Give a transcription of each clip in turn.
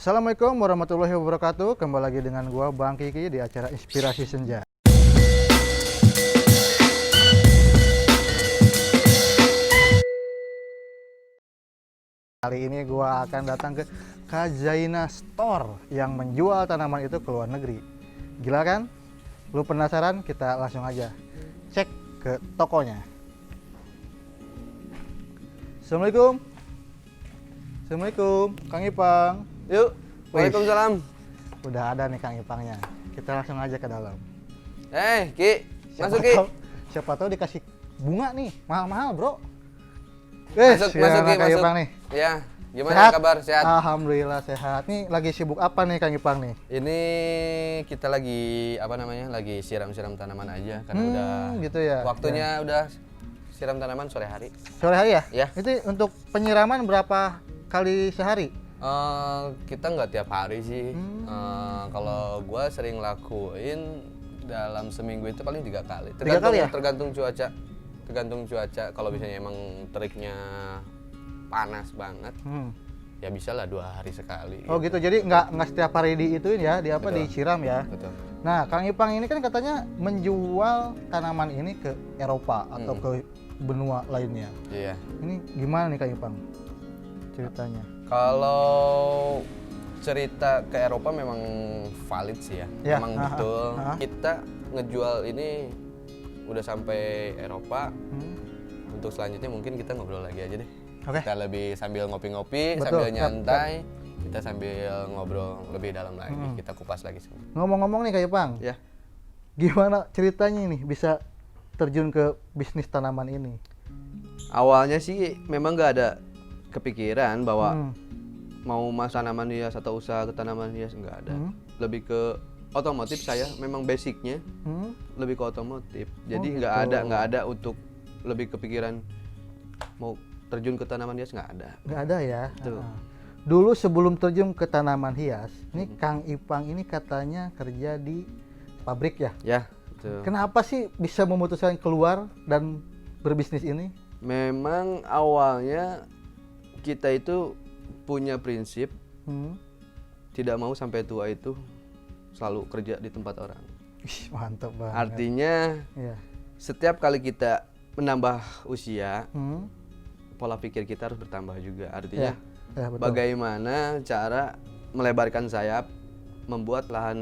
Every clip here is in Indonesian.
Assalamualaikum warahmatullahi wabarakatuh. Kembali lagi dengan gua Bang Kiki di acara Inspirasi Senja. Kali ini gua akan datang ke Kajaina Store yang menjual tanaman itu ke luar negeri. Gila kan? Lu penasaran? Kita langsung aja cek ke tokonya. Assalamualaikum. Assalamualaikum, Kang Ipang. Yuk, waalaikumsalam. Udah ada nih Kang Ipangnya. Kita langsung aja ke dalam. Ki, masuk Ki. Siapa tahu dikasih bunga nih, mahal-mahal bro. Masuk Ki, Kang masuk. Ipang nih. Ya, gimana Sehat? kabar? Sehat. Alhamdulillah sehat. Nih lagi sibuk apa nih Kang Ipang nih? Ini kita lagi lagi siram-siram tanaman aja karena udah gitu ya. waktunya udah siram tanaman sore hari. Sore hari ya? Ya. Itu untuk penyiraman berapa kali sehari? Kita nggak tiap hari sih. Kalau gua sering lakuin dalam seminggu itu paling 3 kali. Tiga kali ya? Tergantung cuaca. Tergantung cuaca. Kalau misalnya emang teriknya panas banget, ya bisa lah 2 hari sekali. Oh gitu. Jadi nggak setiap hari diituin ya, di apa Betul. disiram ya. Betul. Nah, Kang Ipang ini kan katanya menjual tanaman ini ke Eropa atau ke benua lainnya. Iya. Ini gimana nih Kang Ipang ceritanya? Kalau cerita ke Eropa memang valid sih ya. Ya, Memang betul. Kita ngejual ini udah sampai Eropa. Untuk selanjutnya mungkin kita ngobrol lagi aja deh. Oke. Kita lebih sambil ngopi-ngopi, Betul, sambil siap, nyantai. Kita sambil ngobrol lebih dalam lagi. Kita kupas lagi semua. Ngomong-ngomong nih Kang Ipang, Ya. gimana ceritanya nih bisa terjun ke bisnis tanaman ini? Awalnya sih memang nggak ada kepikiran bahwa mau masuk tanaman hias atau usaha ke tanaman hias, nggak ada. Lebih ke otomotif, saya memang basicnya lebih ke otomotif. Jadi nggak ada untuk lebih kepikiran mau terjun ke tanaman hias, nggak ada. Nggak ada ya. Betul. Dulu sebelum terjun ke tanaman hias, ini Kang Ipang ini katanya kerja di pabrik ya. Ya, betul. Kenapa sih bisa memutuskan keluar dan berbisnis ini? Memang awalnya kita itu punya prinsip tidak mau sampai tua itu selalu kerja di tempat orang. Ih, mantap banget. Artinya Iya. setiap kali kita menambah usia, Hmm. pola pikir kita harus bertambah juga. Artinya Ya, betul. bagaimana cara melebarkan sayap, membuat lahan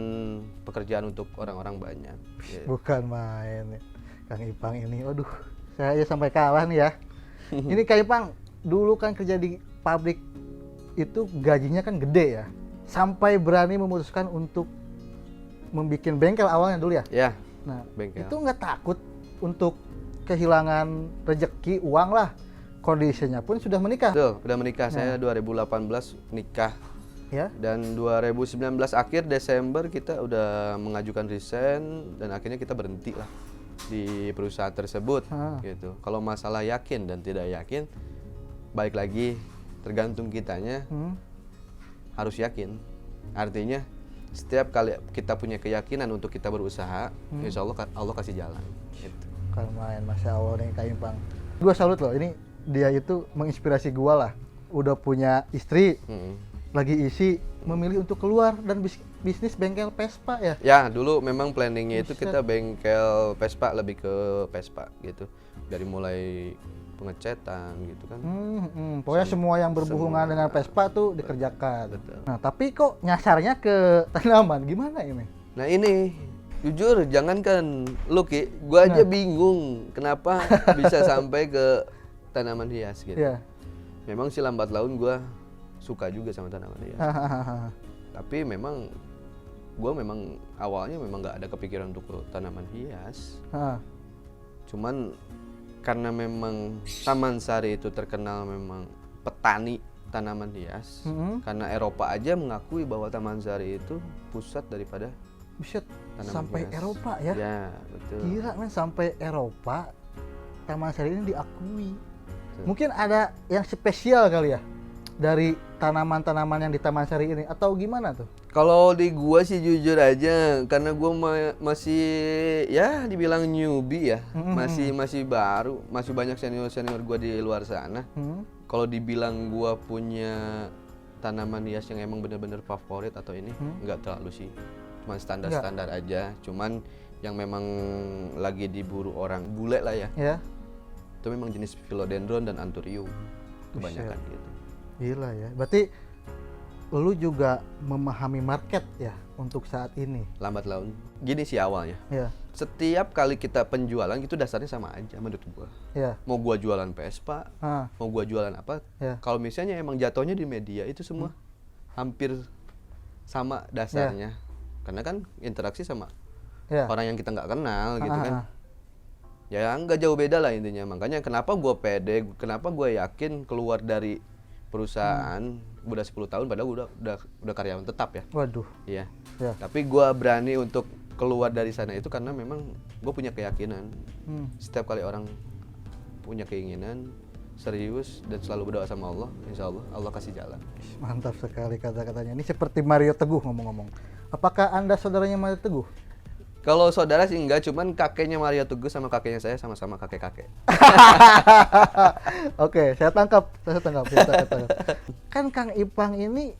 pekerjaan untuk orang-orang banyak. Ya. Bukan main nih. Kang Ipang ini, waduh, saya aja sampai kalah nih ya. Ini Kang Ipang dulu kan kerja di pabrik itu gajinya kan gede ya. Sampai berani memutuskan untuk membuat bengkel awalnya dulu ya. Ya, Nah, bengkel. itu nggak takut untuk kehilangan rezeki uang lah. Kondisinya pun sudah menikah, Betul, udah menikah. Saya 2018 nikah. ya. Dan 2019 akhir Desember kita udah mengajukan resign dan akhirnya kita berhenti lah di perusahaan tersebut gitu. Kalau masalah yakin dan tidak yakin, balik lagi tergantung kitanya. Harus yakin. Artinya setiap kali kita punya keyakinan untuk kita berusaha, insya Allah kasih jalan. Gitu. Kalau main, masya Allah nih Kang Ipang. Gua salut loh, ini dia itu menginspirasi gua lah. Udah punya istri, lagi isi, memilih untuk keluar dan bisnis bengkel Vespa ya. Ya, dulu memang planningnya itu kita bengkel Vespa, lebih ke Vespa gitu. Dari mulai pengecetan gitu kan. Pokoknya semua yang berhubungan dengan Vespa tuh dikerjakan. Betul. Nah, tapi kok nyasarnya ke tanaman, gimana ini? Nah ini, jujur jangankan lu Ki, gua aja bingung kenapa bisa sampai ke tanaman hias gitu. Iya. Memang sih lambat laun gua suka juga sama tanaman hias. Tapi memang gua memang awalnya memang nggak ada kepikiran untuk ke tanaman hias. Cuman karena memang Taman Sari itu terkenal memang petani tanaman hias. Karena Eropa aja mengakui bahwa Taman Sari itu pusat daripada Buset, tanaman sampai hias. Eropa ya? Ya, betul. Gila men, sampai Eropa Taman Sari ini diakui. Mungkin ada yang spesial kali ya dari tanaman-tanaman yang di Taman Sari ini, atau gimana tuh? Kalau di gua sih jujur aja, karena gua masih ya dibilang newbie ya, masih baru, masih banyak senior gua di luar sana. Kalau dibilang gua punya tanaman hias yang emang bener-bener favorit atau ini nggak terlalu sih, cuman standar-standar aja. Cuman yang memang lagi diburu orang bule lah ya, itu memang jenis philodendron dan anthurium kebanyakan gitu. Gila ya, berarti lu juga memahami market ya untuk saat ini. Lambat laun gini sih awalnya. Iya. Setiap kali kita penjualan itu dasarnya sama aja menurut gua. Iya. Mau gua jualan Vespa, mau gua jualan apa, kalau misalnya emang jatuhnya di media itu semua hampir sama dasarnya. Karena kan interaksi sama orang yang kita nggak kenal gitu kan. Ya nggak jauh beda lah intinya. Makanya kenapa gua pede, kenapa gua yakin keluar dari perusahaan udah 10 tahun padahal udah karyawan tetap ya. Waduh. Iya. Tapi gua berani untuk keluar dari sana itu karena memang gue punya keyakinan. Setiap kali orang punya keinginan serius dan selalu berdoa sama Allah, insya Allah Allah kasih jalan. Mantap sekali kata-katanya. Ini seperti Mario Teguh ngomong-ngomong. Apakah Anda saudaranya Mario Teguh? Kalau saudara sih enggak, cuman kakeknya Mario Teguh sama kakeknya saya sama-sama kakek-kakek. Oke, saya tangkap. Kan Kang Ipang ini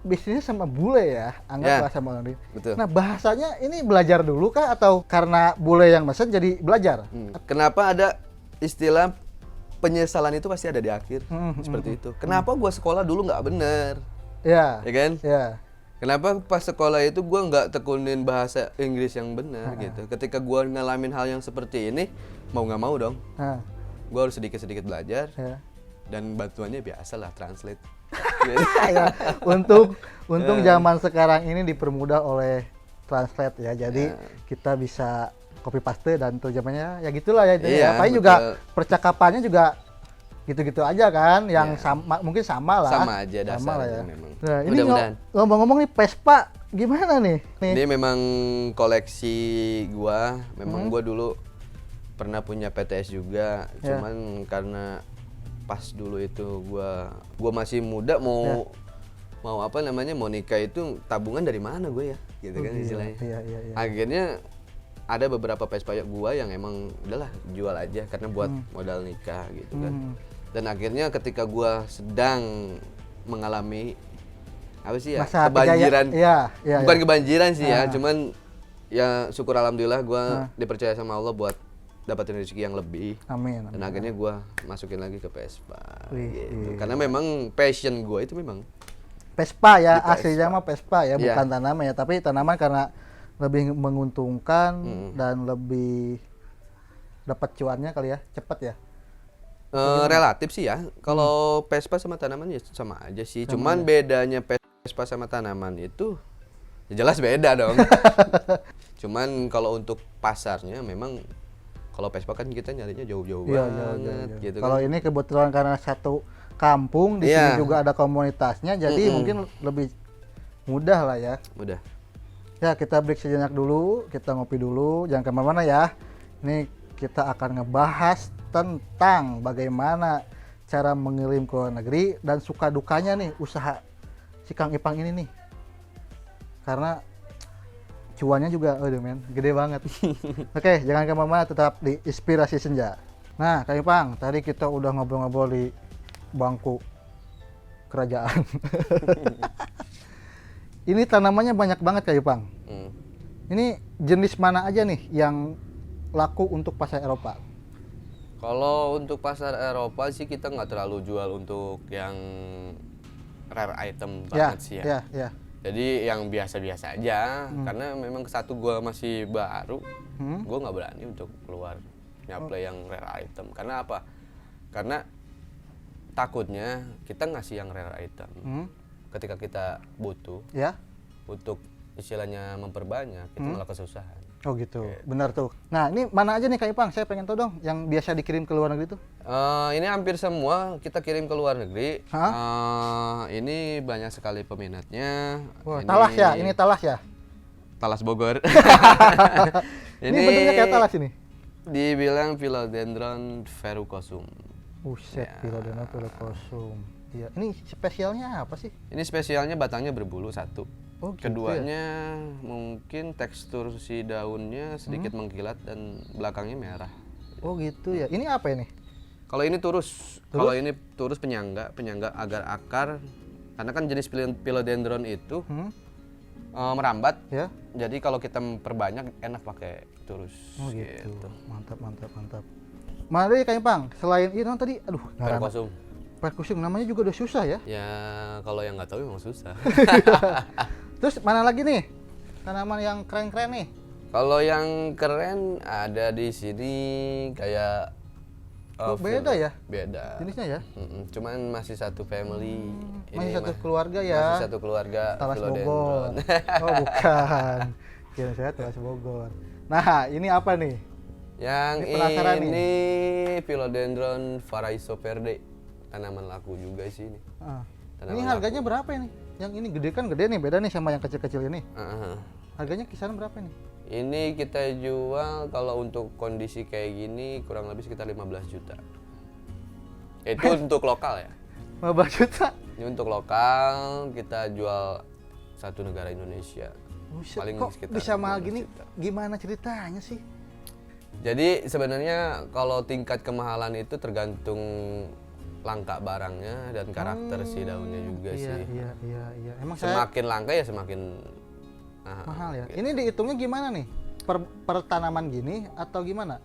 bisnisnya sama bule ya, anggaplah sama orang. Betul. Nah, bahasanya ini belajar dulu kah atau karena bule yang mesen jadi belajar? Kenapa ada istilah penyesalan itu pasti ada di akhir, seperti itu. Kenapa gua sekolah dulu nggak bener? Ya kan? Ya. Kenapa pas sekolah itu gue nggak tekunin bahasa Inggris yang benar gitu. Ketika gue ngalamin hal yang seperti ini, mau nggak mau dong, gue harus sedikit-sedikit belajar. Dan bantuannya biasalah translate. Untung zaman sekarang ini dipermudah oleh translate ya. Jadi kita bisa copy paste dan terjemahannya ya gitulah ya. Apalagi juga percakapannya juga gitu-gitu aja kan, yang sama, mungkin sama lah. Sama aja dasarnya memang. Nah, ini ngomong-ngomong nih Vespa gimana nih? Ini memang koleksi gua. Memang gua dulu pernah punya PTS juga, cuman karena pas dulu itu gua masih muda mau apa namanya mau nikah itu tabungan dari mana gue ya, gitu kan istilahnya. Akhirnya ada beberapa Vespa gua yang emang udahlah jual aja karena buat modal nikah gitu kan. Dan akhirnya ketika gua sedang mengalami apa sih ya, kebanjiran. Bukan kebanjiran sih ya, cuman ya syukur alhamdulillah gua dipercaya sama Allah buat dapatin rezeki yang lebih. Amin. Dan akhirnya gua masukin lagi ke Vespa gitu. Karena memang passion gua itu memang Vespa ya, aslinya mah Vespa ya, bukan tanaman ya, tapi tanaman karena lebih menguntungkan dan lebih dapat cuannya kali ya, cepat ya. Relatif sih ya. Kalau Vespa sama tanaman ya sama aja sih. Cuman bedanya Vespa sama tanaman itu ya jelas beda dong. Cuman kalau untuk pasarnya memang kalau Vespa kan kita nyarinya jauh-jauh banget gitu kan. Kalau ini kebetulan karena satu kampung di sini juga ada komunitasnya, jadi mungkin lebih mudah lah ya. Mudah. Ya, kita break sejenak dulu, kita ngopi dulu, jangan kemana-mana ya. Ini kita akan ngebahas tentang bagaimana cara mengirim ke luar negeri dan suka dukanya nih usaha si Kang Ipang ini nih. Karena cuannya juga, aduh men, gede banget. Oke, jangan kemana-mana, tetap di Inspirasi Senja. Nah, Kang Ipang, tadi kita udah ngobrol-ngobrol di bangku kerajaan. Ini tanamannya banyak banget Kang Ipang. Ini jenis mana aja nih yang laku untuk pasar Eropa? Kalau untuk pasar Eropa sih kita nggak terlalu jual untuk yang rare item banget sih ya. Jadi yang biasa-biasa aja, karena memang satu gua masih baru, gua nggak berani untuk keluar nyaplay yang rare item. Karena apa? Karena takutnya kita ngasih yang rare item, ketika kita butuh, untuk istilahnya memperbanyak, kita malah kesusahan. Oh gitu, benar tuh. Nah ini mana aja nih Kak Ipang, saya pengen tahu dong yang biasa dikirim ke luar negeri tuh. Ini hampir semua kita kirim ke luar negeri. Ini banyak sekali peminatnya. Wah, talas ya, ini talas ya? Talas Bogor. Ini bentuknya kayak talas ini? Dibilang Philodendron verrucosum. Buset, Philodendron verrucosum. Iya, ini spesialnya apa sih? Ini spesialnya batangnya berbulu satu. Oh, gitu. Keduanya mungkin tekstur si daunnya sedikit mengkilat dan belakangnya merah. Oh gitu ya. Ini apa ini? Kalau ini turus. Kalau ini turus penyangga agar akar Karena kan jenis philodendron itu merambat. Ya. Jadi kalau kita memperbanyak enak pakai terus. Oh gitu. Mantap, mantap, mantap. Mari Kang Ipang, selain ini tadi, aduh, Perkusum. perkusium namanya juga udah susah ya. Ya kalau yang nggak tahu memang susah. Terus mana lagi nih tanaman yang keren-keren nih? Kalau yang keren ada di sini kayak Oh, beda ya? Beda. Jenisnya ya? Cuman masih satu family. Masih satu keluarga ya? Masih satu keluarga. Talas philodendron. Bogor. Oh bukan. Kira saya Talas Bogor. Nah ini apa nih? Yang Ini penasaran ini philodendron Pharaisoperde. Tanaman laku juga sih ini. Ini harganya berapa ini? Yang ini gede kan gede nih, beda nih sama yang kecil-kecil ini. Harganya kisaran berapa nih? Ini kita jual kalau untuk kondisi kayak gini kurang lebih sekitar 15 juta. Itu untuk lokal ya. 15 juta? Ini untuk lokal kita jual satu negara Indonesia. Buset, Paling kok sekitar bisa mahal 15 gini? juta. Gimana ceritanya sih? Jadi sebenarnya kalau tingkat kemahalan itu tergantung langka barangnya dan karakter si daunnya juga sih. Iya. Emang saya Semakin langka ya semakin mahal ya. gitu. Ini dihitungnya gimana nih? Per tanaman gini atau gimana?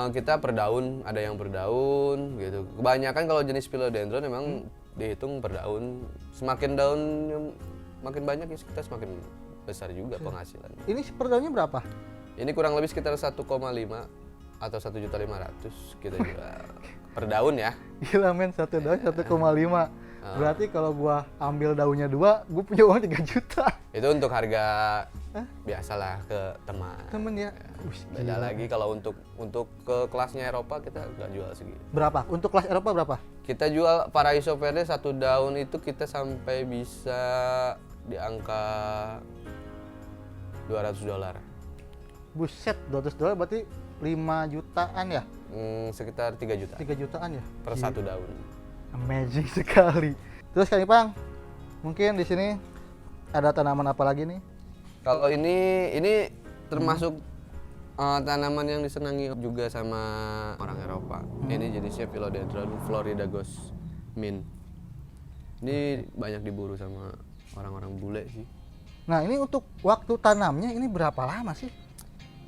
Kita per daun, ada yang per daun gitu. Kebanyakan kalau jenis philodendron memang dihitung per daun. Semakin daun makin banyak ya kita semakin besar juga penghasilan. Ini per daunnya berapa? Ini kurang lebih sekitar 1,5 atau 1.500.000 kita jual per daun ya. Gila men, satu daun 1,5. Berarti kalau gua ambil daunnya 2, gua punya uang 3 juta. Itu untuk harga biasalah ke teman. Temen ya. Beda lagi kalau untuk ke kelasnya Eropa kita nggak jual segitu. Berapa? Untuk kelas Eropa berapa? Kita jual Pharaisoperde satu daun itu kita sampai bisa di angka $200. Buset, $200 berarti 5 jutaan ya? Sekitar 3 juta 3 jutaan ya? per satu daun. Amazing sekali. Terus Kang Ipang, mungkin di sini ada tanaman apa lagi nih? Kalau ini termasuk tanaman yang disenangi juga sama orang Eropa. Ini jenisnya Philodendron floridagos Min. Ini banyak diburu sama orang-orang bule sih. Nah ini untuk waktu tanamnya ini berapa lama sih?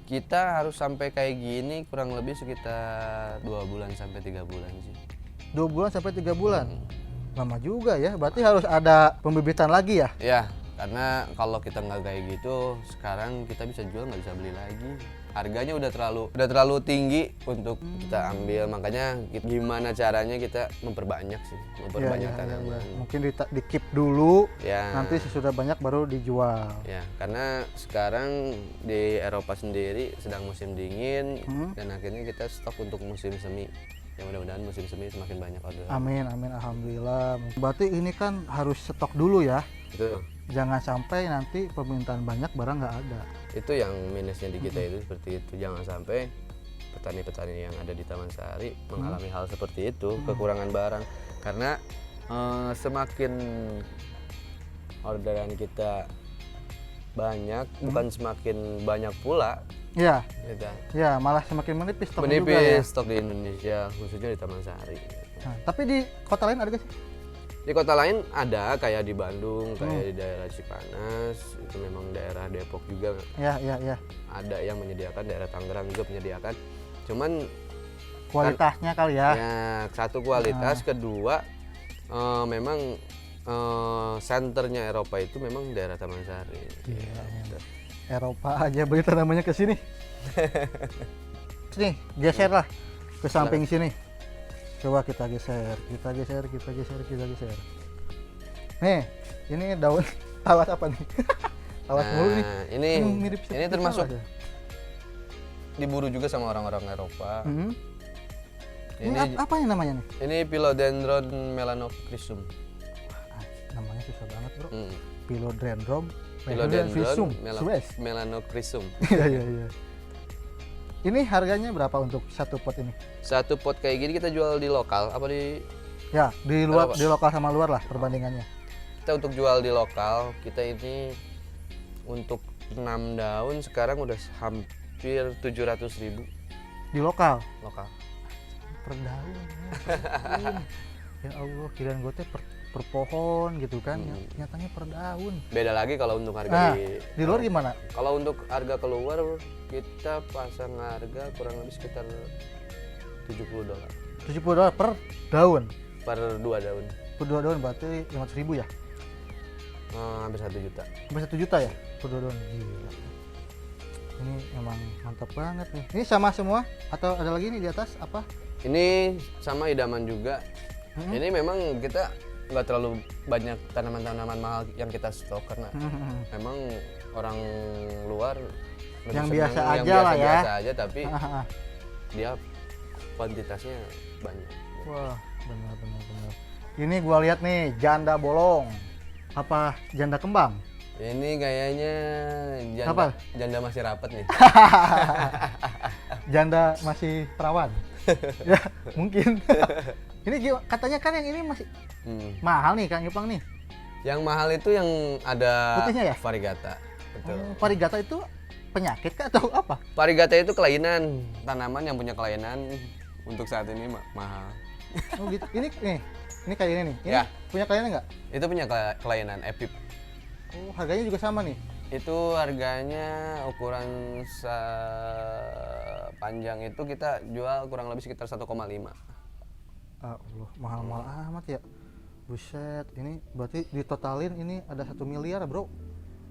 Kita harus sampai kayak gini kurang lebih sekitar 2 bulan sampai 3 bulan sih. 2 bulan sampai 3 bulan? Lama juga ya, berarti harus ada pembibitan lagi ya? Ya, karena kalau kita nggak kayak gitu, sekarang kita bisa jual nggak bisa beli lagi. Harganya udah terlalu tinggi untuk kita ambil, makanya gimana caranya kita memperbanyak sih, memperbanyak tanaman. Mungkin di keep dulu, Ya. nanti sesudah banyak baru dijual. Ya, karena sekarang di Eropa sendiri sedang musim dingin dan akhirnya kita stok untuk musim semi. Ya mudah-mudahan musim semi semakin banyak order. Amin, alhamdulillah. Berarti ini kan harus stok dulu ya? Itu. Jangan sampai nanti permintaan banyak barang nggak ada. Itu yang minusnya di kita itu seperti itu. Jangan sampai petani-petani yang ada di Taman Sari mengalami hal seperti itu, kekurangan barang. Karena semakin orderan kita banyak, bukan semakin banyak pula. Ya, Gitu. ya malah semakin menipis stoknya Menipis juga ya. stok di Indonesia, khususnya di Taman Sari. Nah, tapi di kota lain ada gak sih? Di kota lain ada, kayak di Bandung, kayak di daerah Cipanas, itu memang daerah Depok juga. Ya. Ada yang menyediakan, daerah Tangerang juga menyediakan. Cuman Kualitasnya kali ya. ya satu kualitas, kedua memang senternya Eropa itu memang daerah Taman Sari. Gitu. Eropa aja beli tanamannya ke sini. Sini, geser lah ke samping sini. Coba kita geser. Nih, ini daun talas apa nih? Talas mulu nih. Ini mirip ini termasuk diburu juga sama orang-orang Eropa. Ini apa yang namanya nih? Ini Philodendron melanochrysum. Namanya susah banget, Bro. Philodendron melanochrysum. Iya. Ini harganya berapa untuk satu pot ini? Satu pot kayak gini kita jual di lokal apa di? Ya, di luar, Berapa? di lokal sama luar lah perbandingannya. Kita untuk jual di lokal, kita ini untuk 6 daun sekarang udah hampir 700.000 Di lokal lokal. per daun. Ya Allah, kirain gue teh per per pohon gitu kan, nyatanya per daun. Beda lagi kalau untuk harga Nah, di luar gimana? Kalau untuk harga keluar kita pasang harga kurang lebih sekitar $70 $70 per daun. per 2 daun. Per 2 daun berarti 500.000 ya? Hampir 1 juta. Sampai 1 juta ya? Per 2 daun. Gila. Ini emang mantap banget nih. Ini sama semua atau ada lagi nih di atas apa? Ini sama idaman juga. Ini memang kita nggak terlalu banyak tanaman-tanaman mahal yang kita stok karena memang orang luar lebih Yang senang biasa yang aja lah ya. biasa aja, tapi dia kuantitasnya banyak. Wah, benar. Ini gua lihat nih janda bolong. Apa janda kembang? Ini kayaknya Apa? janda masih rapet nih. Janda masih perawan. Ya, mungkin. Ini katanya kan yang ini masih mahal nih Kang Ipang nih. Yang mahal itu yang ada Putihnya ya? Varigata. Betul. Varigata itu penyakit kah atau apa? Varigata itu kelainan, tanaman yang punya kelainan untuk saat ini mahal. Oh gitu. Ini kayak ini nih. Ini Ya. punya kelainan nggak? Itu punya kelainan epip. Oh, harganya juga sama nih. Itu harganya ukuran panjang itu kita jual kurang lebih sekitar 1,5. Allah, mahal-mahal amat ya. Buset, ini berarti ditotalin ini ada 1 miliar, Bro.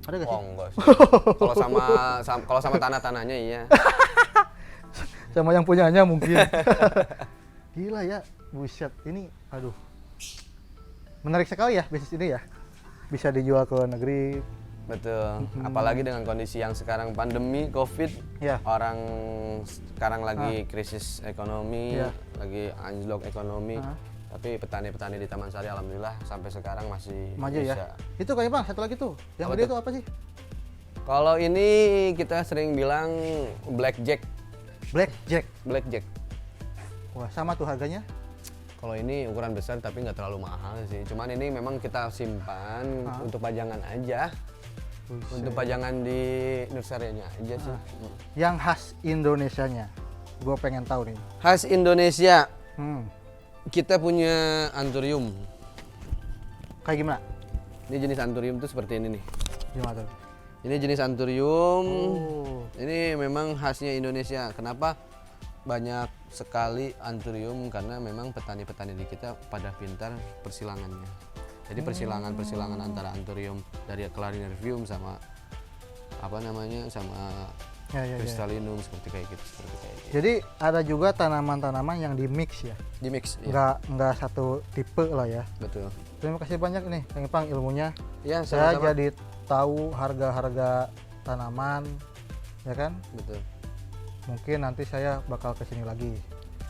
Ada gak sih? Oh enggak sih. Kalau sama tanah-tanahnya iya. Sama yang punyanya mungkin. Gila ya, buset. Ini aduh. Menarik sekali ya bisnis ini ya. Bisa dijual ke luar negeri. Betul. Apalagi dengan kondisi yang sekarang pandemi Covid, Ya. orang sekarang lagi krisis ekonomi, Ya. lagi anjlok ekonomi. Tapi petani-petani di Taman Sari alhamdulillah sampai sekarang masih Maju bisa. ya. Itu kayak Bang, satu lagi tuh. Yang Apa gede tuh? itu apa sih? Kalau ini kita sering bilang blackjack. Blackjack. Blackjack. Wah, sama tuh harganya. Kalau ini ukuran besar tapi nggak terlalu mahal sih. Cuman ini memang kita simpan untuk pajangan aja. Buset. Untuk pajangan di nursery-nya aja sih. Yang khas Indonesianya. Gue pengen tahu nih. Khas Indonesia. Hmm. Kita punya anthurium. Kayak gimana? Ini jenis anthurium tuh seperti ini nih. Gimana tuh? Ini jenis anthurium. Oh. Ini memang khasnya Indonesia. Kenapa banyak sekali anthurium? Karena memang petani-petani di kita pada pintar persilangannya. Jadi persilangan antara anthurium dari Clarinerium sama apa namanya sama Ya. Crystallinum seperti kayak gitu. Jadi ada juga tanaman-tanaman yang di mix ya. Di mix. Ya. Nggak satu tipe lah ya. Betul. Terima kasih banyak nih Kang Ipang ilmunya. Ya, Saya sama-sama. jadi tahu harga-harga tanaman, ya kan? Betul. Mungkin nanti saya bakal kesini lagi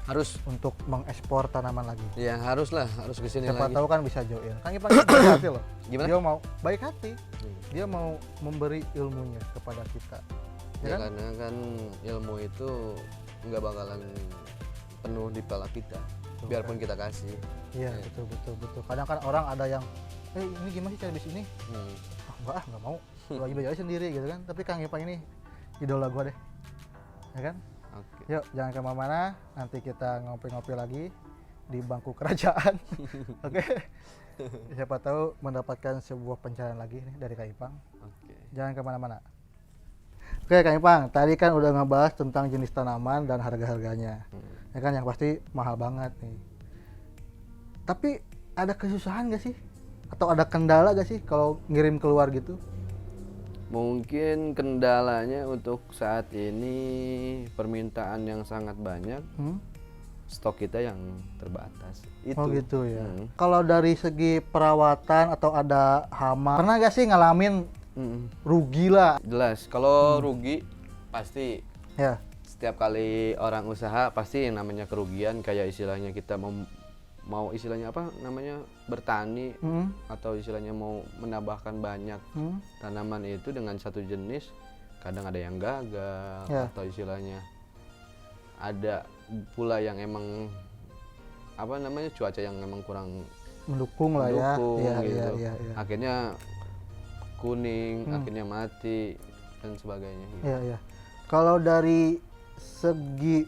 Harus. untuk mengekspor tanaman lagi. Ya haruslah, harus kesini Siapa lagi. tahu kan bisa join. Kang Ipang ini baik hati loh. Gimana? Dia mau baik hati. Dia mau memberi ilmunya kepada kita. Ya, Ya kan? karena kan ilmu itu nggak bakalan penuh di kepala kita, biarpun kita kasih. Iya, betul. Kadang kan orang ada yang, ini gimana sih cara bisnis ini? Nggak mau. Gua aja sendiri gitu kan. Tapi Kang Ipang ini idola gua deh. Ya kan? Oke. Yuk, jangan kemana-mana. Nanti kita ngopi-ngopi lagi di bangku kerajaan. Oke. Siapa tahu mendapatkan sebuah pencerahan lagi nih dari Kang Ipang. Oke. Jangan kemana-mana. Oke, Kang Ipang. Tadi kan udah ngebahas tentang jenis tanaman dan harga-harganya. Ya kan, yang pasti mahal banget nih. Tapi ada kesusahan gak sih? Atau ada kendala gak sih kalau ngirim keluar gitu? Mungkin kendalanya untuk saat ini permintaan yang sangat banyak, stok kita yang terbatas. Itu. Oh gitu ya. Kalau dari segi perawatan atau ada hama, pernah gak sih ngalamin rugi lah? Jelas. Kalau rugi pasti. Ya. Setiap kali orang usaha pasti yang namanya kerugian, kayak istilahnya kita mau istilahnya apa namanya bertani atau istilahnya mau menambahkan banyak tanaman itu dengan satu jenis, kadang ada yang gagal atau istilahnya ada pula yang emang apa namanya cuaca yang emang kurang mendukung lah ya. gitu. Iya. Akhirnya kuning, akhirnya mati dan sebagainya. Gitu. Iya. Kalau dari segi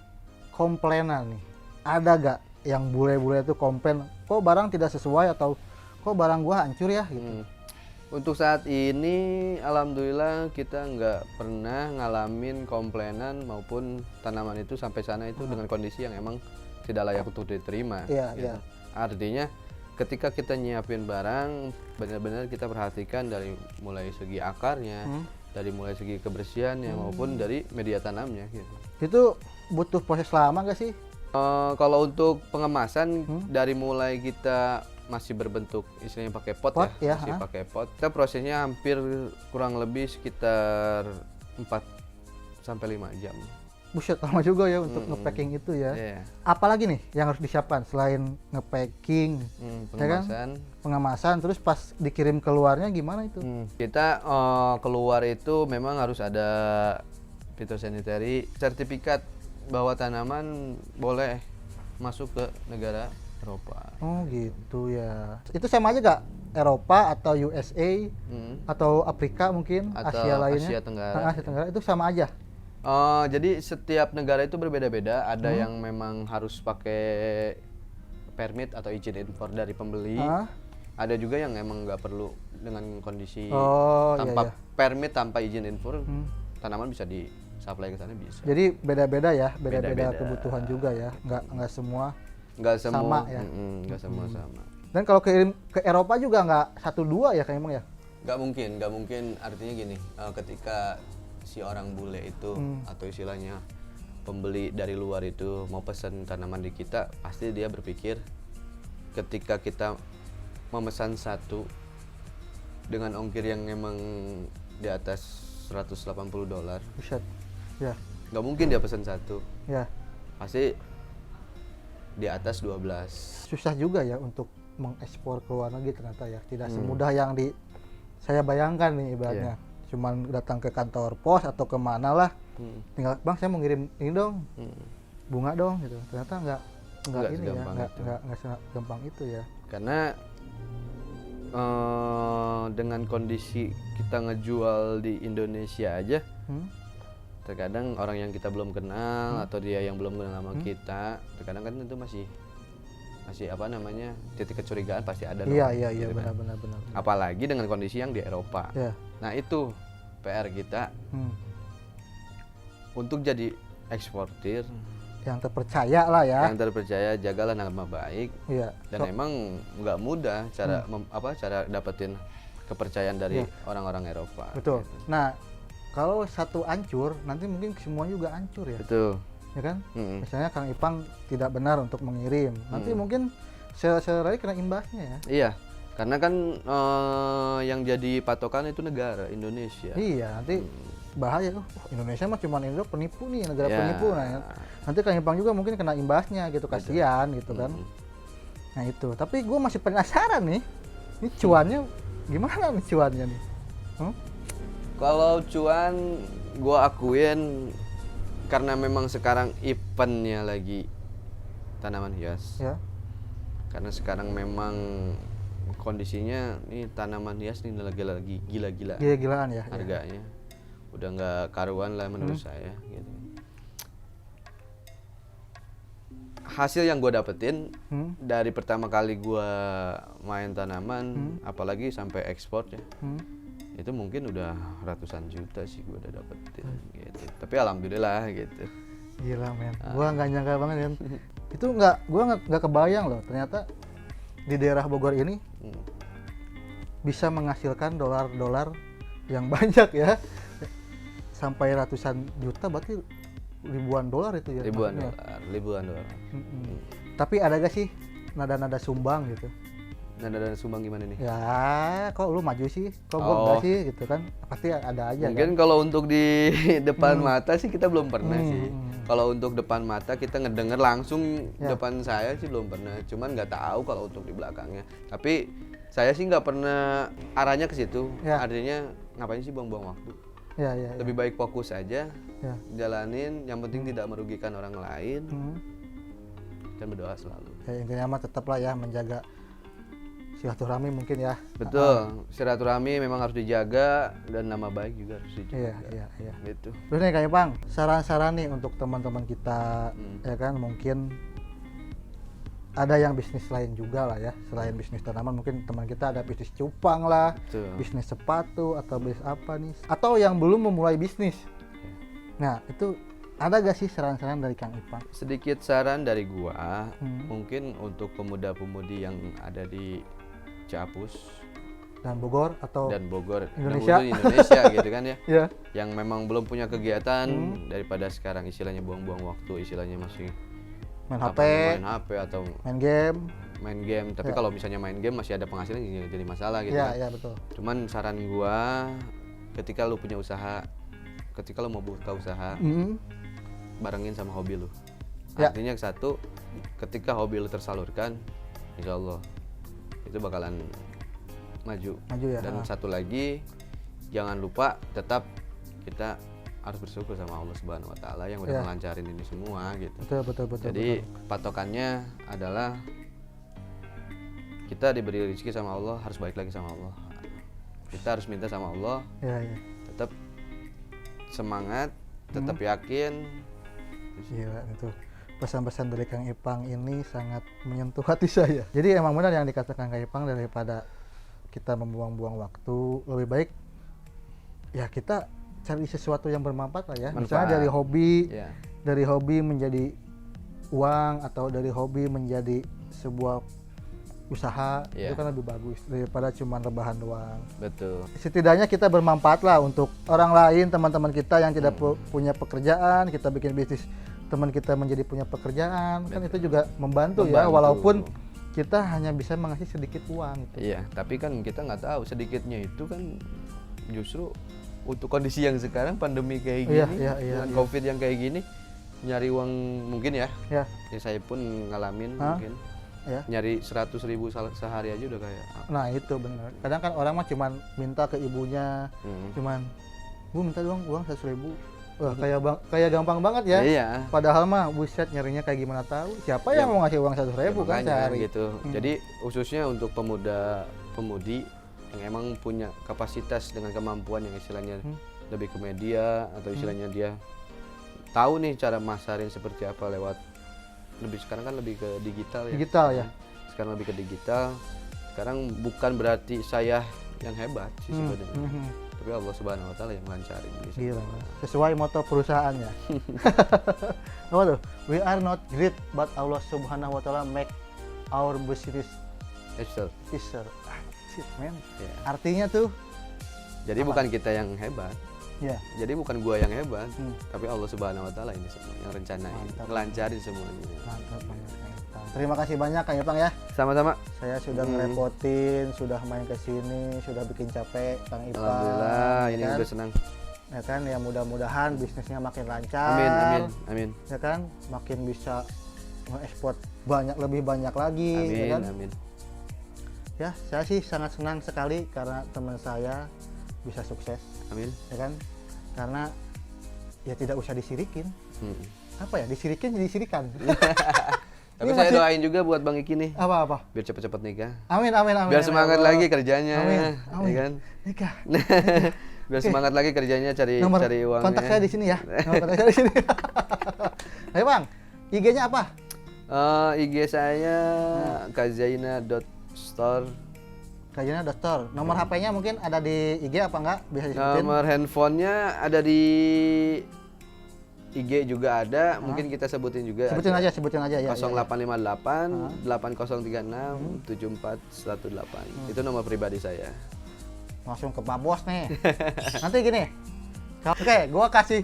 komplainan nih, ada gak yang bule-bule itu komplain kok barang tidak sesuai atau kok barang gua hancur ya gitu. Untuk saat ini alhamdulillah kita nggak pernah ngalamin komplainan maupun tanaman itu sampai sana itu dengan kondisi yang emang tidak layak untuk diterima. Iya, gitu. iya. Artinya ketika kita nyiapin barang benar-benar kita perhatikan dari mulai segi akarnya, dari mulai segi kebersihannya maupun dari media tanamnya gitu. Itu butuh proses lama gak sih? Kalau untuk pengemasan dari mulai kita masih berbentuk istilahnya pakai pot, Pot, ya, ya, masih pakai pot. Kita prosesnya hampir kurang lebih sekitar 4 sampai 5 jam. Buset, lama juga ya untuk nge-packing itu ya. Iya. Apalagi nih yang harus disiapkan selain nge-packing, ya kan? Pengemasan. Pengemasan, terus pas dikirim keluarnya gimana itu? Kita keluar itu memang harus ada phytosanitary sertifikat bahwa tanaman boleh masuk ke negara Eropa. Oh gitu ya. Itu sama aja gak? Eropa atau USA atau Afrika mungkin, Atau Asia lainnya? Asia Tenggara. Asia Tenggara itu sama aja? Jadi setiap negara itu berbeda-beda. Ada yang memang harus pakai permit atau izin impor dari pembeli. Ada juga yang emang nggak perlu dengan kondisi tanpa permit, tanpa izin impor, tanaman bisa di-supply ke sana bisa. Jadi beda-beda ya, beda-beda kebutuhan juga ya, nggak semua Nggak semua sama ya. Nggak semua sama. Dan kalau kirim ke Eropa juga nggak 1-2 ya kayak emang ya? Nggak mungkin. Artinya gini, ketika si orang bule itu atau istilahnya pembeli dari luar itu mau pesan tanaman di kita, pasti dia berpikir ketika kita memesan satu dengan ongkir yang emang di atas $180, Buset. Ya, nggak mungkin dia pesan satu, ya. pasti di atas 12. Susah juga ya untuk mengekspor ke luar negeri ternyata ya. Tidak semudah yang saya bayangkan nih ibaratnya. Cuman datang ke kantor pos atau kemana lah, tinggal bang saya mau ngirim ini dong, bunga dong gitu. Ternyata nggak ini ya, nggak segampang itu ya. Karena dengan kondisi kita ngejual di Indonesia aja, terkadang orang yang kita belum kenal atau dia yang belum kenal sama kita, terkadang kan itu masih apa namanya, titik kecurigaan pasti ada. Iya, gitu kan. benar. Apalagi dengan kondisi yang di Eropa. Ya. Nah itu PR kita untuk jadi eksportir Yang terpercaya lah ya. yang terpercaya, jagalah nama baik. Iya. Dan emang nggak mudah cara cara dapetin kepercayaan dari orang-orang Eropa. Betul. Gitu. Nah, kalau satu hancur, nanti mungkin semua juga hancur ya. Betul. Ya kan? Misalnya Kang Ipang tidak benar untuk mengirim, nanti mungkin sel-sel kena imbasnya ya. Iya, karena kan yang jadi patokan itu negara Indonesia. Iya, nanti bahaya. Indonesia mah cuma Indo penipu nih, negara Ya. penipu. Nah, nanti Kang Ipang juga mungkin kena imbasnya gitu, kasihan gitu kan. Nah itu, tapi gue masih penasaran nih, ini cuannya gimana nih cuannya nih? Kalau cuan, gue akuin karena memang sekarang eventnya lagi tanaman hias. Ya. Karena sekarang memang kondisinya nih tanaman hias nih lagi gila-gila Gila-gilaan ya. harganya. Udah nggak karuan lah menurut saya gitu. Hasil yang gue dapetin dari pertama kali gue main tanaman, apalagi sampai ekspor ya, itu mungkin udah ratusan juta sih gue udah dapetin gitu. Tapi alhamdulillah gitu. Gila men, gua nggak nyangka banget kan. Itu gua nggak kebayang loh, ternyata di daerah Bogor ini bisa menghasilkan dolar-dolar yang banyak ya, sampai ratusan juta, berarti ribuan dolar itu ya. Ribuan dolar. Tapi ada gak sih nada-nada sumbang gitu? Nada sumbang gimana nih? Ya, kok lu maju sih? Kok gua enggak sih gitu kan? Pasti ada aja Mungkin kan. kalau untuk di depan mata sih kita belum pernah sih. Kalau untuk depan mata kita ngedenger langsung depan saya sih belum pernah. Cuman nggak tahu kalau untuk di belakangnya. Tapi saya sih nggak pernah arahnya ke situ. Artinya ngapain sih buang-buang waktu? Ya. Lebih baik fokus aja, Ya. jalanin. Yang penting tidak merugikan orang lain dan berdoa selalu. Ya, intinya mah tetaplah ya menjaga silaturahmi mungkin ya. Betul, silaturahmi memang harus dijaga dan nama baik juga harus dijaga. Iya. Gitu. Terus nih Kak Ipang, saran-saran nih untuk teman-teman kita ya kan, mungkin ada yang bisnis lain juga lah ya, selain bisnis tanaman. Mungkin teman kita ada bisnis cupang lah, Betul. bisnis sepatu, atau bisnis apa nih, atau yang belum memulai bisnis. Nah itu ada gak sih saran-saran dari Kang Ipang? Sedikit saran dari gua, mungkin untuk pemuda-pemudi yang ada di Ciapus Dan Bogor atau dan Bogor, Indonesia. dan Indonesia gitu kan ya, ya, yang memang belum punya kegiatan daripada sekarang istilahnya buang-buang waktu, istilahnya masih main apa, HP, main HP atau main game. main game. Tapi kalau misalnya main game masih ada penghasilan, jadi masalah gitu Ya, kan. ya betul. Cuman saran gua, ketika lu punya usaha, ketika lu mau buka usaha, barengin sama hobi lu. Ya. Artinya satu, ketika hobi lu tersalurkan, insya Allah itu bakalan maju. Maju ya. Dan satu lagi, jangan lupa tetap kita harus bersyukur sama Allah Subhanahu Wa Taala yang udah Ya. melancarin ini semua gitu. Betul. Jadi patokannya adalah kita diberi rezeki sama Allah, harus balik lagi sama Allah. Kita harus minta sama Allah, Ya. tetap semangat, tetap yakin. Gila itu. Pesan-pesan dari Kang Ipang ini sangat menyentuh hati saya. Jadi emang benar yang dikatakan Kang Ipang, daripada kita membuang-buang waktu, lebih baik ya kita cari sesuatu yang bermanfaat lah ya. Manfaat. Misalnya dari hobi, Ya. dari hobi menjadi uang, atau dari hobi menjadi sebuah usaha. Ya. Itu kan lebih bagus daripada cuma rebahan doang. Betul. Setidaknya kita bermanfaat lah untuk orang lain, teman-teman kita yang tidak punya pekerjaan, kita bikin bisnis, teman kita menjadi punya pekerjaan. Kan itu juga membantu ya, Membantu. walaupun kita hanya bisa mengasih sedikit uang gitu. Iya, tapi kan kita nggak tahu sedikitnya itu kan justru untuk kondisi yang sekarang pandemi kayak gini, Iya, dengan iya. COVID yang kayak gini, nyari uang mungkin ya. Ya, Ya saya pun ngalamin Hah? mungkin. ya. Nyari 100.000 sehari aja udah kayak Nah itu benar. Kadang kan orang mah cuman minta ke ibunya, cuman, Bu minta dong uang 100.000. Wah, kayak gampang banget ya. Iya. Padahal mah buset, nyarinya kayak gimana tahu. Siapa yang mau ngasih uang 100.000 kan Makanya sehari? gitu. Jadi khususnya untuk pemuda-pemudi yang emang punya kapasitas dengan kemampuan yang istilahnya lebih ke media, atau istilahnya dia tahu nih cara masarin seperti apa lewat, lebih sekarang kan lebih ke digital ya. Digital ya. Sekarang lebih ke digital. Sekarang bukan berarti saya yang hebat sih sebenarnya. Tapi Allah Subhanahu Wa Taala yang lancarin ini Gila, semua. sesuai moto perusahaannya. Apa tuh? We are not great, but Allah Subhanahu Wa Taala make our business Excel. easier. Ah, shit, man. Ya. Artinya tuh, Jadi bukan kita yang hebat. ya, Jadi bukan gua yang hebat, tapi Allah Subhanahu Wa Taala ini semua yang rencanain, Mantap. ngelancarin semuanya. mantap banget Kang Ipang. Terima kasih banyak Kang Ipang ya. Sama-sama. Saya sudah ngerepotin, sudah main ke sini, sudah bikin capek Kang Ipang. Alhamdulillah, ini ya kan? udah senang. Ya kan, ya mudah-mudahan bisnisnya makin lancar. Amin. Ya kan, makin bisa mengekspor lebih banyak lagi. Ya kan? Amin. Ya, saya sih sangat senang sekali karena teman saya bisa sukses, Amin. ya kan? Karena ya tidak usah disirikin. Apa ya? Disirikin jadi sirikan. Tapi Ini saya masih- doain juga buat Bang Iki nih, Apa? biar cepet-cepet nikah. Amin. Biar semangat Allah. lagi kerjanya, Amin. ya kan? Nikah. Biar semangat lagi kerjanya cari Nomor uangnya. kontak saya di sini ya. Nomor kontak saya di sini. Ayo Bang, IG-nya apa? IG saya kazaina.store. Kayaknya dokter. Nomor HP-nya mungkin ada di IG apa enggak? Bisa disebutin? Nomor handphonenya ada di IG juga ada, mungkin kita sebutin juga. Sebutin aja ya. 0858 8036 7418. Itu nomor pribadi saya. Langsung ke Pak Bos nih. Nanti gini. Oke, gua kasih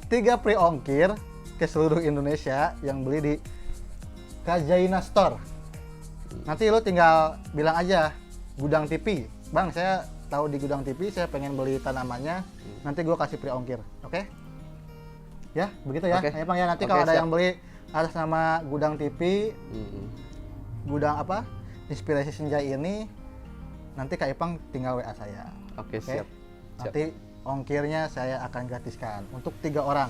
3 free ongkir ke seluruh Indonesia yang beli di Kazaina Store. Nanti lu tinggal bilang aja Gudang TV. Bang, saya tahu di Gudang TV, saya pengen beli tanamannya. Nanti gua kasih free ongkir. Oke? Ya, begitu ya. Oke. Ayo Bang ya, nanti Oke, kalau ada siap. yang beli atas nama Gudang TV, Gudang apa? Inspirasi Senja ini, nanti Kak Ipang tinggal WA saya. Oke, Oke? siap. Nanti ongkirnya saya akan gratiskan untuk 3 orang,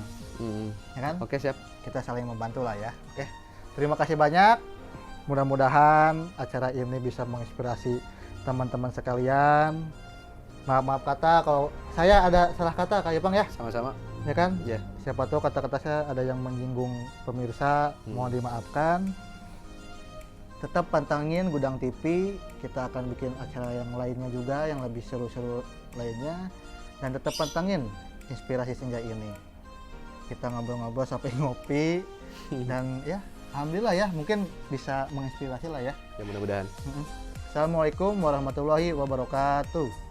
ya kan? Oke, siap. Kita saling membantu lah ya. Oke. Terima kasih banyak. Mudah-mudahan acara ini bisa menginspirasi teman-teman sekalian. Maaf kata kalau saya ada salah kata Kak Ipang ya, Sama-sama. ya kan? Ya. Siapa tahu kata-kata saya ada yang menyinggung pemirsa, mohon dimaafkan. tetap pantangin Gudang TV, kita akan bikin acara yang lainnya juga yang lebih seru-seru lainnya, dan tetap pantangin Inspirasi Senja ini. Kita ngobrol-ngobrol sampai ngopi dan ya alhamdulillah ya mungkin bisa menginspirasi lah ya. Ya mudah-mudahan. Assalamualaikum warahmatullahi wabarakatuh.